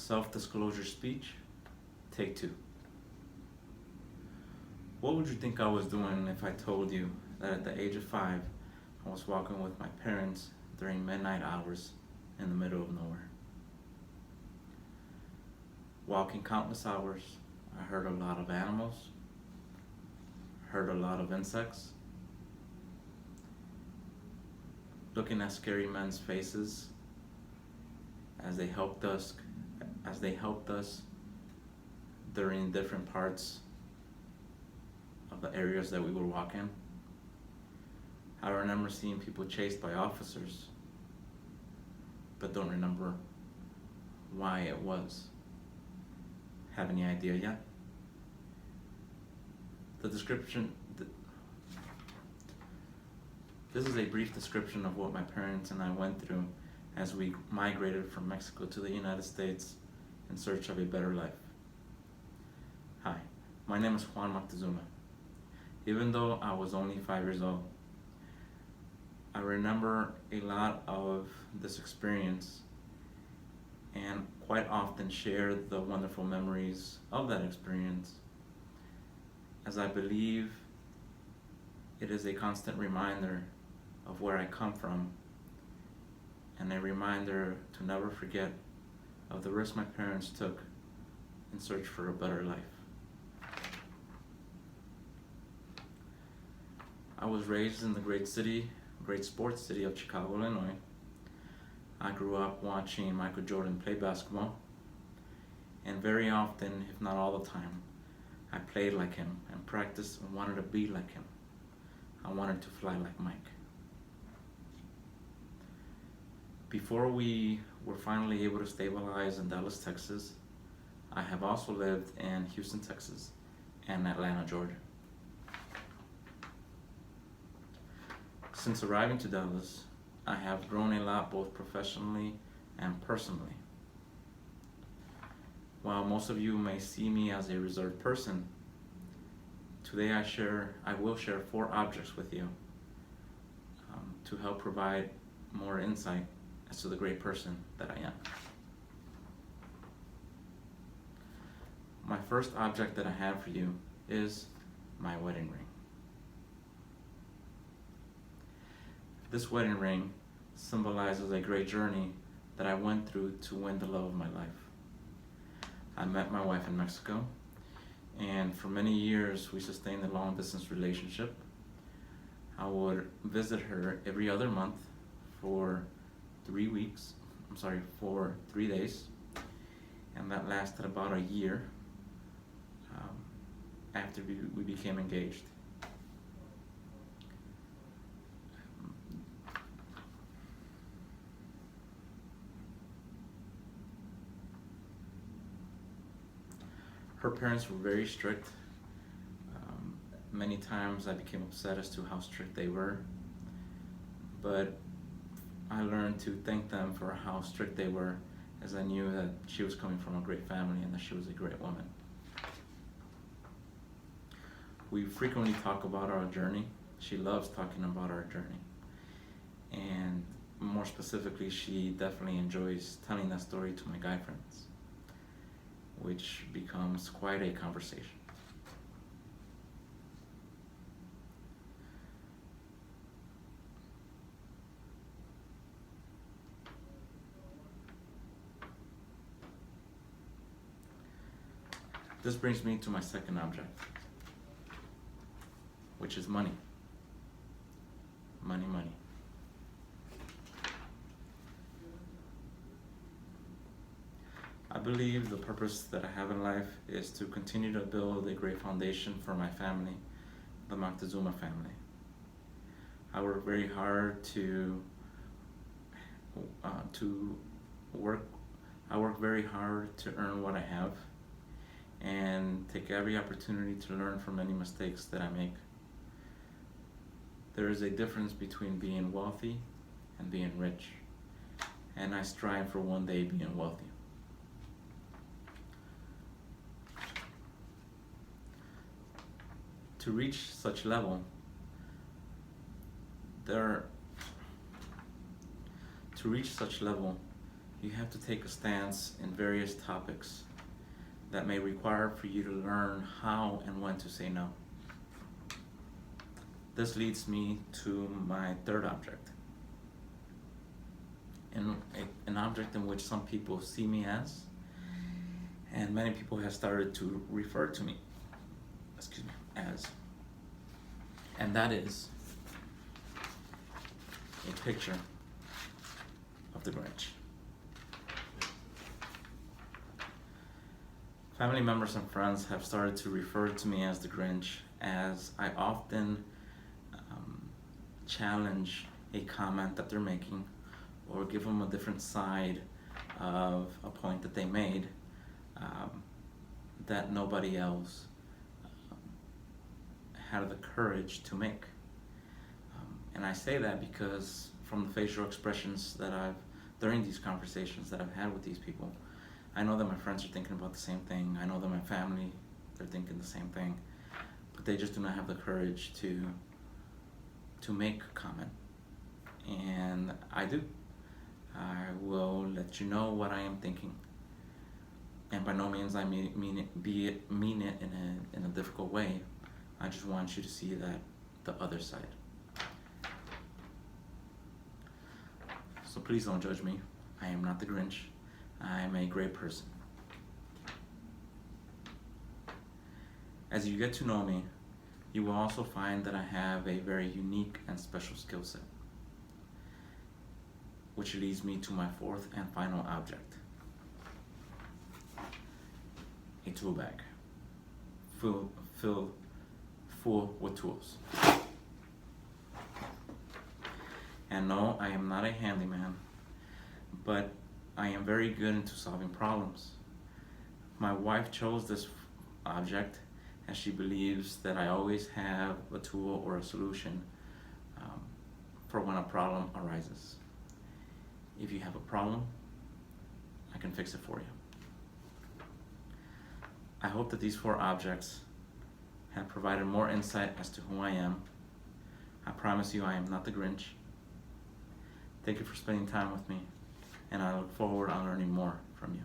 Self-disclosure speech, take two. What would you think I was doing if I told you that at the age of 5, I was walking with my parents during midnight hours in the middle of nowhere? Walking countless hours, I heard a lot of animals, heard a lot of insects, looking at scary men's faces as they helped us during different parts of the areas that we would walk in. I remember seeing people chased by officers, but don't remember why it was. Have any idea yet? This is a brief description of what my parents and I went through as we migrated from Mexico to the United States in search of a better life. Hi, my name is Juan Moctezuma. Even though I was only 5 years old, I remember a lot of this experience and quite often share the wonderful memories of that experience, as I believe it is a constant reminder of where I come from and a reminder to never forget of the risk my parents took in search for a better life. I was raised in the great sports city of Chicago, Illinois. I grew up watching Michael Jordan play basketball, and very often, if not all the time, I played like him and practiced and wanted to be like him. I wanted to fly like Mike. Before we were finally able to stabilize in Dallas, Texas, I have also lived in Houston, Texas, and Atlanta, Georgia. Since arriving to Dallas, I have grown a lot both professionally and personally. While most of you may see me as a reserved person, today I will share 4 objects with you to help provide more insight as to the great person that I am. My first object that I have for you is my wedding ring. This wedding ring symbolizes a great journey that I went through to win the love of my life. I met my wife in Mexico, and for many years we sustained a long distance relationship. I would visit her every other month for 3 days, and that lasted about a year after we became engaged. Her parents were very strict. Many times I became upset as to how strict they were, but I learned to thank them for how strict they were, as I knew that she was coming from a great family and that she was a great woman. We frequently talk about our journey. She loves talking about our journey. And more specifically, she definitely enjoys telling that story to my guy friends, which becomes quite a conversation. This brings me to my second object, which is money. Money, money. I believe the purpose that I have in life is to continue to build a great foundation for my family, the Moctezuma family. I work very hard to work very hard to earn what I have, and take every opportunity to learn from any mistakes that I make. There is a difference between being wealthy and being rich, and I strive for one day being wealthy. To reach such level, you have to take a stance in various topics that may require for you to learn how and when to say no. This leads me to my third object, an object in which some people see me as, and many people have started to refer to me, as, and that is a picture of the Grinch. Family members and friends have started to refer to me as the Grinch, as I often challenge a comment that they're making, or give them a different side of a point that they made that nobody else had the courage to make. And I say that because from the facial expressions that during these conversations that I've had with these people, I know that my friends are thinking about the same thing. I know that my family, they're thinking the same thing, but they just do not have the courage to make a comment. And I do. I will let you know what I am thinking, and by no means I mean it in a difficult way. I just want you to see that the other side. So please don't judge me. I am not the Grinch. I am a great person. As you get to know me, you will also find that I have a very unique and special skill set, which leads me to my fourth and final object, a tool bag filled full with tools. And no, I am not a handyman, but I am very good into solving problems. My wife chose this object as she believes that I always have a tool or a solution for when a problem arises. If you have a problem, I can fix it for you. I hope that these 4 objects have provided more insight as to who I am. I promise you I am not the Grinch. Thank you for spending time with me, and I look forward to learning more from you.